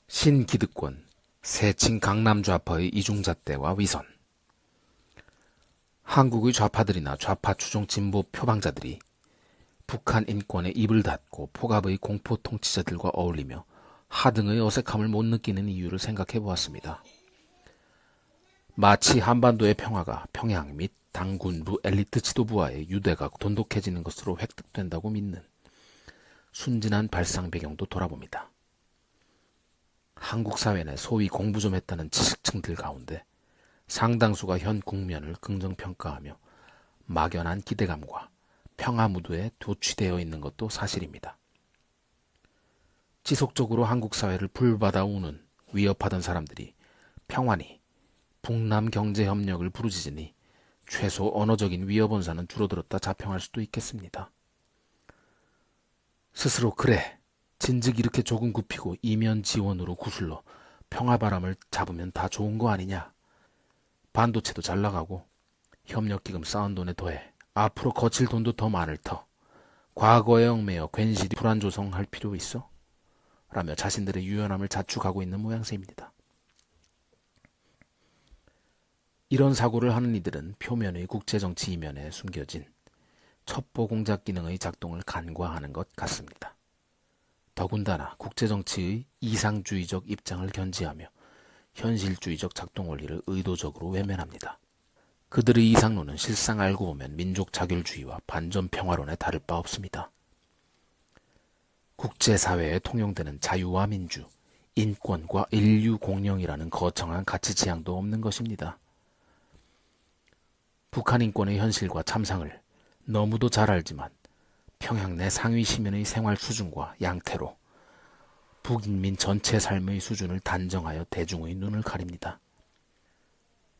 신기득권, 세칭 강남 좌파의 이중잣대와 위선. 한국의 좌파들이나 좌파 추종 진보 표방자들이 북한 인권에 입을 닫고 폭압의 공포 통치자들과 어울리며 하등의 어색함을 못 느끼는 이유를 생각해 보았습니다. 마치 한반도의 평화가 평양 및 당군부 엘리트 지도부와의 유대가 돈독해지는 것으로 획득된다고 믿는 순진한 발상 배경도 돌아봅니다. 한국 사회 내 소위 공부 좀 했다는 지식층들 가운데 상당수가 현 국면을 긍정평가하며 막연한 기대감과 평화 무드에 도취되어 있는 것도 사실입니다. 지속적으로 한국 사회를 불받아오는 위협하던 사람들이 평안히 북남 경제협력을 부르짖으니 최소 언어적인 위협 원사는 줄어들었다 자평할 수도 있겠습니다. 스스로 그래, 진즉 이렇게 조금 굽히고 이면 지원으로 구슬러 평화바람을 잡으면 다 좋은 거 아니냐. 반도체도 잘 나가고 협력기금 쌓은 돈에 더해 앞으로 거칠 돈도 더 많을 터. 과거에 얽매여 괜시리 불안 조성할 필요 있어? 라며 자신들의 유연함을 자축하고 있는 모양새입니다. 이런 사고를 하는 이들은 표면의 국제정치 이면에 숨겨진 첩보 공작 기능의 작동을 간과하는 것 같습니다. 더군다나 국제정치의 이상주의적 입장을 견지하며 현실주의적 작동 원리를 의도적으로 외면합니다. 그들의 이상론은 실상 알고 보면 민족 자결주의와 반전 평화론에 다를 바 없습니다. 국제사회에 통용되는 자유와 민주, 인권과 인류 공영이라는 거창한 가치 지향도 없는 것입니다. 북한 인권의 현실과 참상을 너무도 잘 알지만 평양 내 상위 시민의 생활 수준과 양태로 북인민 전체 삶의 수준을 단정하여 대중의 눈을 가립니다.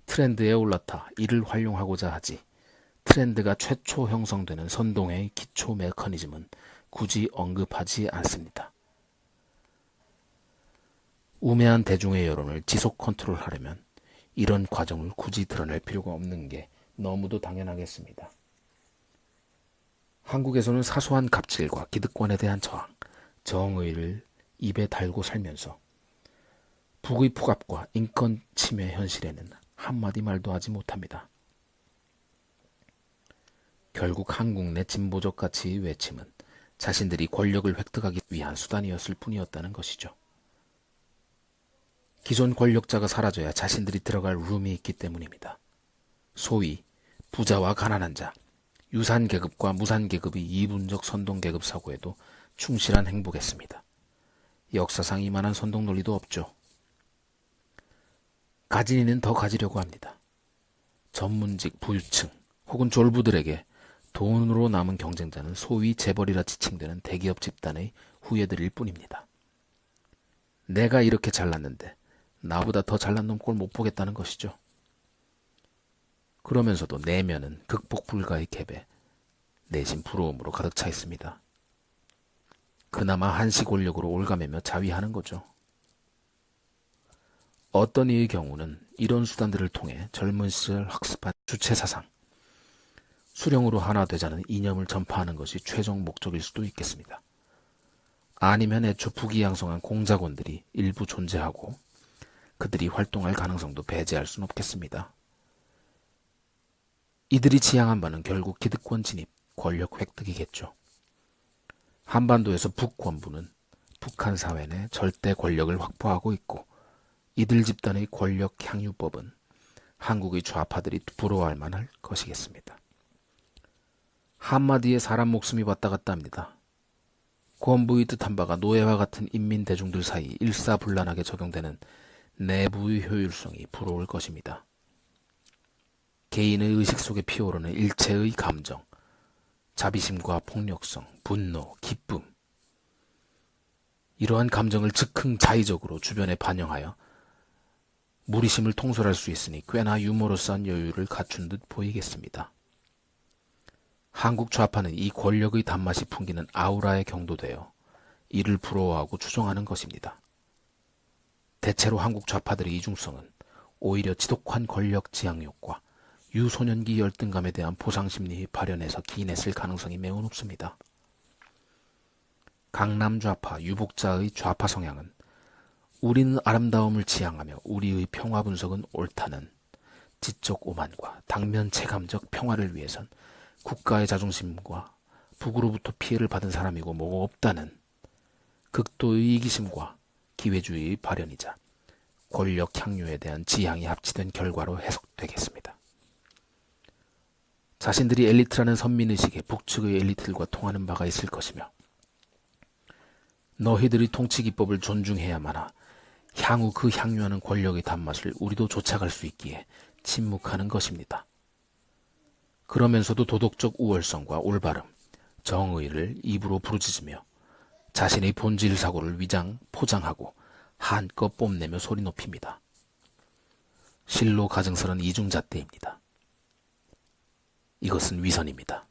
트렌드에 올라타 이를 활용하고자 하지 트렌드가 최초 형성되는 선동의 기초 메커니즘은 굳이 언급하지 않습니다. 우매한 대중의 여론을 지속 컨트롤하려면 이런 과정을 굳이 드러낼 필요가 없는 게 너무도 당연하겠습니다. 한국에서는 사소한 갑질과 기득권에 대한 저항, 정의를 입에 달고 살면서 북의 폭압과 인권 침해 현실에는 한마디 말도 하지 못합니다. 결국 한국 내 진보적 가치의 외침은 자신들이 권력을 획득하기 위한 수단이었을 뿐이었다는 것이죠. 기존 권력자가 사라져야 자신들이 들어갈 룸이 있기 때문입니다. 소위 부자와 가난한 자, 유산계급과 무산계급의 이분적 선동계급 사고에도 충실한 행보겠습니다. 역사상 이만한 선동 논리도 없죠. 가진 이는 더 가지려고 합니다. 전문직 부유층 혹은 졸부들에게 돈으로 남은 경쟁자는 소위 재벌이라 지칭되는 대기업 집단의 후예들일 뿐입니다. 내가 이렇게 잘났는데 나보다 더 잘난 놈 꼴 못 보겠다는 것이죠. 그러면서도 내면은 극복 불가의 갭에 내심 부러움으로 가득 차 있습니다. 그나마 한시 권력으로 올가매며 자위하는 거죠. 어떤 이의 경우는 이런 수단들을 통해 젊은 시절 학습한 주체사상, 수령으로 하나 되자는 이념을 전파하는 것이 최종 목적일 수도 있겠습니다. 아니면 애초 부기양성한 공작원들이 일부 존재하고 그들이 활동할 가능성도 배제할 순 없겠습니다. 이들이 지향한 바는 결국 기득권 진입, 권력 획득이겠죠. 한반도에서 북권부는 북한 사회 내 절대 권력을 확보하고 있고 이들 집단의 권력 향유법은 한국의 좌파들이 부러워할 만할 것이겠습니다. 한마디에 사람 목숨이 왔다 갔다 합니다. 권부의 뜻한 바가 노예와 같은 인민 대중들 사이 일사불란하게 적용되는 내부의 효율성이 부러울 것입니다. 개인의 의식 속에 피어오르는 일체의 감정, 자비심과 폭력성, 분노, 기쁨, 이러한 감정을 즉흥 자의적으로 주변에 반영하여 무리심을 통솔할 수 있으니 꽤나 유머러스한 여유를 갖춘 듯 보이겠습니다. 한국 좌파는 이 권력의 단맛이 풍기는 아우라에 경도되어 이를 부러워하고 추종하는 것입니다. 대체로 한국 좌파들의 이중성은 오히려 지독한 권력 지향욕과 유소년기 열등감에 대한 보상심리의 발현에서 기인했을 가능성이 매우 높습니다. 강남 좌파, 유복자의 좌파 성향은 우리는 아름다움을 지향하며 우리의 평화 분석은 옳다는 지적 오만과 당면 체감적 평화를 위해선 국가의 자존심과 북으로부터 피해를 받은 사람이고 뭐고 없다는 극도의 이기심과 기회주의의 발현이자 권력 향유에 대한 지향이 합치된 결과로 해석되겠습니다. 자신들이 엘리트라는 선민의식에 북측의 엘리트들과 통하는 바가 있을 것이며 너희들의 통치기법을 존중해야만 하나 향후 그 향유하는 권력의 단맛을 우리도 쫒아갈 수 있기에 침묵하는 것입니다. 그러면서도 도덕적 우월성과 올바름, 정의를 입으로 부르짖으며 자신의 본질 사고를 포장하고 한껏 뽐내며 소리 높입니다. 실로 가증스런 이중잣대입니다. 이것은 위선입니다.